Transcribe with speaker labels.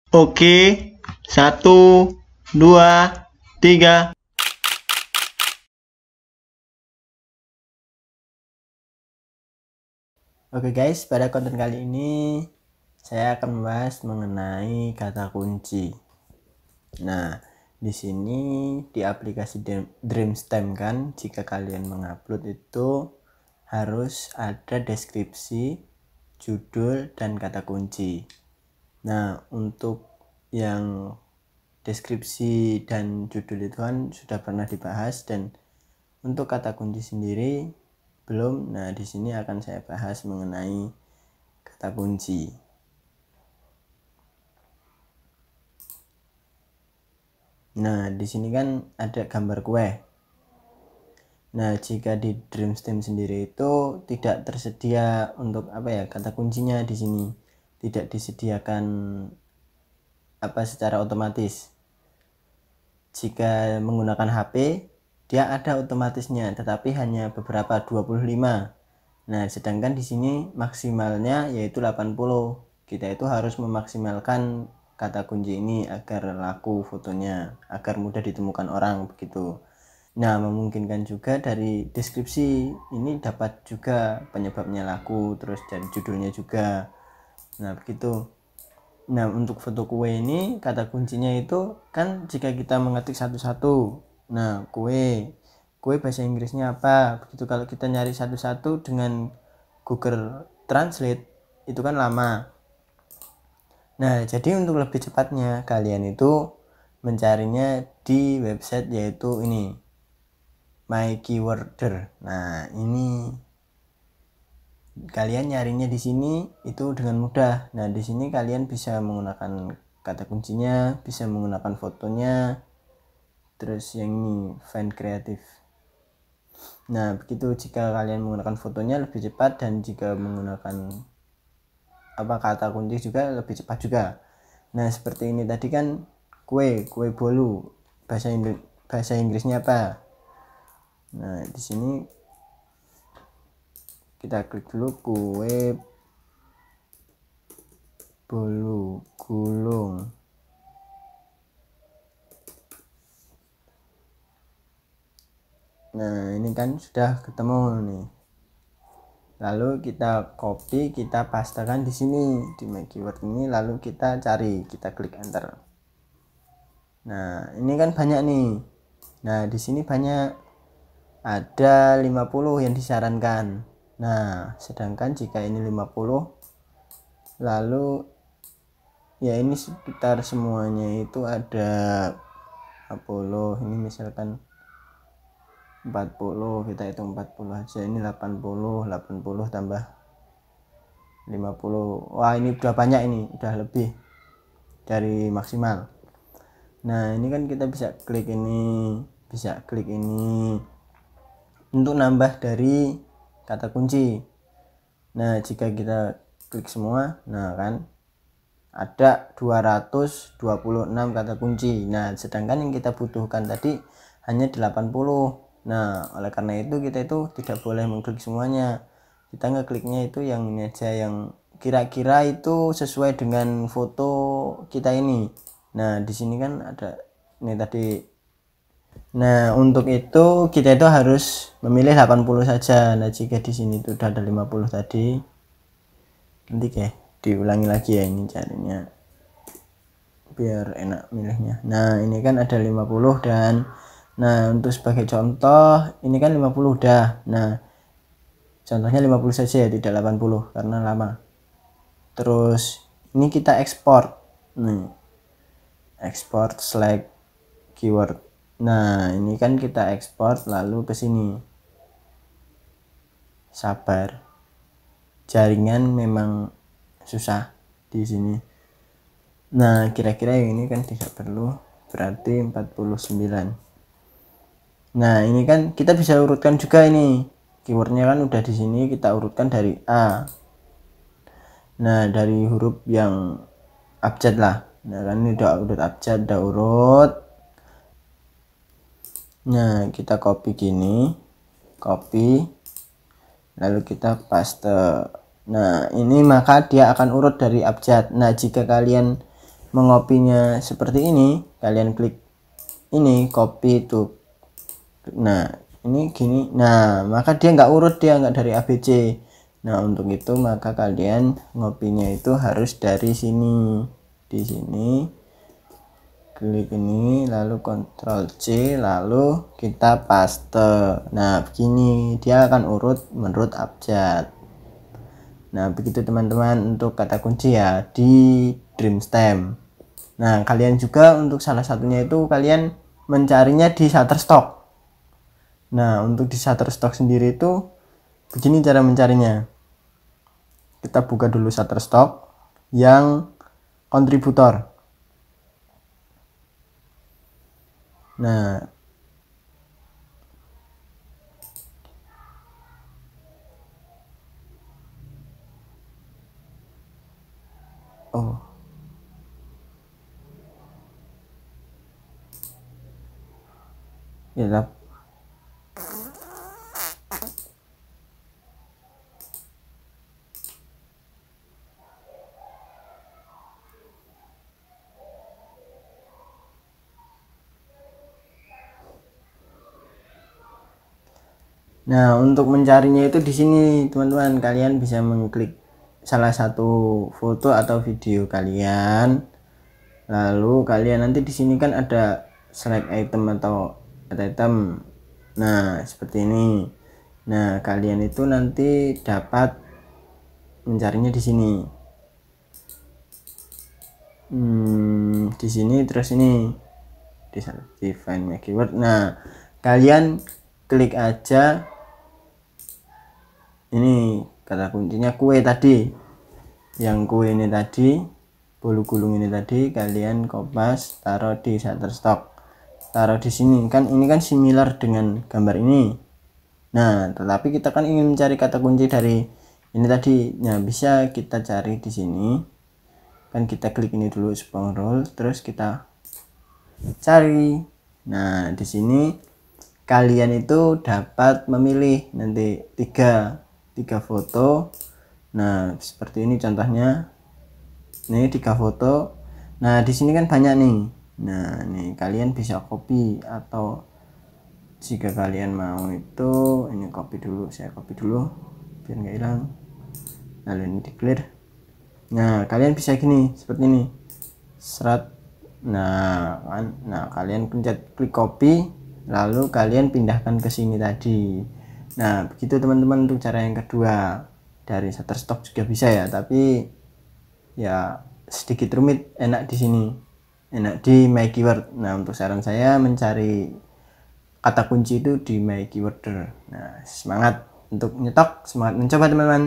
Speaker 1: Oke, 1, 2, 3. Oke guys, pada konten kali ini saya akan membahas mengenai kata kunci. Nah, di sini di aplikasi Dreamstem kan, jika kalian mengupload itu harus ada deskripsi, judul, dan kata kunci. Nah, untuk yang deskripsi dan judul itu kan sudah pernah dibahas, dan untuk kata kunci sendiri belum. Nah, di sini akan saya bahas mengenai kata kunci. Nah, di sini kan ada gambar kue. Nah, jika di Dreamstem sendiri itu tidak tersedia untuk kata kuncinya di sini. Tidak disediakan secara otomatis. Jika menggunakan HP, dia ada otomatisnya, tetapi hanya beberapa 25. Nah, sedangkan di sini maksimalnya yaitu 80. Kita itu harus memaksimalkan kata kunci ini agar laku fotonya, agar mudah ditemukan orang begitu. Nah, memungkinkan juga dari deskripsi ini dapat juga penyebabnya laku, terus dari judulnya juga. Nah, begitu. Nah, untuk foto kue ini kata kuncinya itu kan jika kita mengetik satu-satu. Nah, kue bahasa Inggrisnya apa? Begitu kalau kita nyari satu-satu dengan Google Translate itu kan lama. Nah, jadi untuk lebih cepatnya kalian itu mencarinya di website yaitu ini My Keyworder. Nah, ini kalian nyarinya di sini itu dengan mudah. Nah, di sini kalian bisa menggunakan kata kuncinya, bisa menggunakan fotonya, terus yang ini Find Creative. Nah, begitu jika kalian menggunakan fotonya lebih cepat, dan jika menggunakan kata kunci juga lebih cepat juga. Nah, seperti ini tadi kan kue bolu, bahasa Inggrisnya apa? Nah, di sini kita klik dulu kue bolu gulung. Nah, ini kan sudah ketemu nih. Lalu kita copy, kita pastekan di sini di My Keyword ini, lalu kita cari, kita klik enter. Nah, ini kan banyak nih. Nah, di sini banyak, ada 50 yang disarankan. Nah, sedangkan jika ini 50, lalu ya ini sekitar semuanya itu ada Apollo, ini misalkan 40, kita hitung 40 aja, ini 80 tambah 50. Wah, ini udah banyak, ini udah lebih dari maksimal. Nah, ini kan kita bisa klik ini, bisa klik ini untuk nambah dari kata kunci. Nah, jika kita klik semua, nah kan ada 226 kata kunci. Nah, sedangkan yang kita butuhkan tadi hanya 80. Nah, oleh karena itu kita itu tidak boleh mengklik semuanya. Kita ngekliknya itu yang ini aja, yang kira-kira itu sesuai dengan foto kita ini. Nah, di sini kan ada ini tadi. Nah, untuk itu kita itu harus memilih 80 saja. Nah, jika di sini itu udah ada 50 tadi, nanti diulangi lagi ya ini caranya biar enak milihnya. Nah, ini kan ada 50, dan nah untuk sebagai contoh ini kan 50 udah. Nah, contohnya 50 saja ya, tidak 80 karena lama. Terus ini kita ekspor. Nih, export select keyword. Nah, ini kan kita ekspor lalu ke sini. Sabar, jaringan memang susah di sini. Nah, kira-kira yang ini kan tidak perlu, berarti 49. Nah, ini kan kita bisa urutkan juga ini. Keywordnya kan udah di sini, kita urutkan dari A. Nah, dari huruf yang abjad lah. Nah, kan ini udah urut abjad, udah urut. Nah, kita copy gini, copy, lalu kita paste. Nah, ini maka dia akan urut dari abjad. Nah, jika kalian mengopinya seperti ini, kalian klik ini copy to, nah ini gini, nah maka dia nggak urut, dia nggak dari ABC. Nah untuk itu maka kalian ngopinya itu harus dari sini, di sini klik ini lalu Ctrl C lalu kita paste. Nah begini dia akan urut menurut abjad. Nah begitu teman-teman untuk kata kunci ya di Dreamstem. Nah kalian juga untuk salah satunya itu kalian mencarinya di Shutterstock. Nah untuk di Shutterstock sendiri itu begini cara mencarinya. Kita buka dulu Shutterstock yang kontributor. Nah oh ya. Nah, untuk mencarinya itu di sini, teman-teman. Kalian bisa mengklik salah satu foto atau video kalian. Lalu kalian nanti di sini kan ada select item atau add item. Nah, seperti ini. Nah, kalian itu nanti dapat mencarinya di sini. Di sini terus ini di find my keyword. Nah, kalian klik aja ini kata kuncinya kue tadi, yang kue ini tadi, bolu gulung ini tadi, kalian kopas taruh di Shutterstock, taruh di sini kan, ini kan similar dengan gambar ini. Nah tetapi kita kan ingin mencari kata kunci dari ini tadi. Nah bisa kita cari di sini kan, kita klik ini dulu scroll terus kita cari. Nah di sini kalian itu dapat memilih nanti tiga foto. Nah seperti ini contohnya, ini 3 foto. Nah di sini kan banyak nih. Nah nih kalian bisa copy, atau jika kalian mau itu ini copy dulu, saya copy dulu biar nggak hilang. Lalu ini di clear. Nah kalian bisa gini seperti ini serat. Nah kan, nah kalian pencet klik copy lalu kalian pindahkan ke sini tadi. Nah begitu teman-teman untuk cara yang kedua. Dari Shutterstock juga bisa ya, tapi ya sedikit rumit. Enak di sini, enak di my keyword. Nah untuk saran saya mencari kata kunci itu di my keyword. Nah semangat untuk nyetok, semangat mencoba teman-teman.